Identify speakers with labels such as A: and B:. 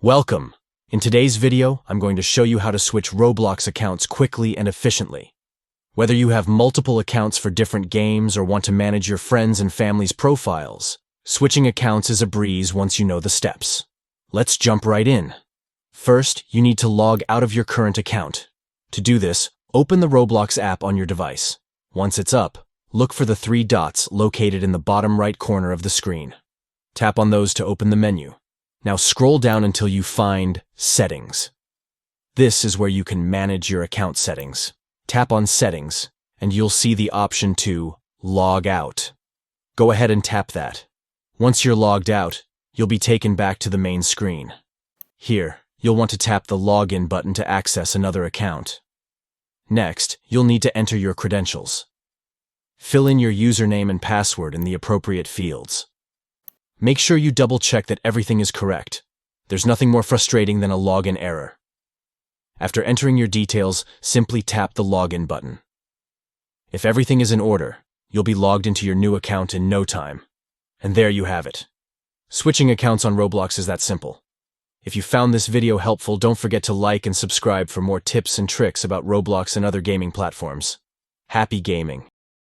A: Welcome! In today's video, I'm going to show you how to switch Roblox accounts quickly and efficiently. Whether you have multiple accounts for different games or want to manage your friends and family's profiles, switching accounts is a breeze once you know the steps. Let's jump right in. First, you need to log out of your current account. To do this, open the Roblox app on your device. Once it's up, look for the three dots located in the bottom right corner of the screen. Tap on those to open the menu. Now scroll down until you find Settings. This is where you can manage your account settings. Tap on Settings, and you'll see the option to Log Out. Go ahead and tap that. Once you're logged out, you'll be taken back to the main screen. Here, you'll want to tap the Login button to access another account. Next, you'll need to enter your credentials. Fill in your username and password in the appropriate fields. Make sure you double-check that everything is correct. There's nothing more frustrating than a login error. After entering your details, simply tap the Login button. If everything is in order, you'll be logged into your new account in no time. And there you have it. Switching accounts on Roblox is that simple. If you found this video helpful, don't forget to like and subscribe for more tips and tricks about Roblox and other gaming platforms. Happy gaming!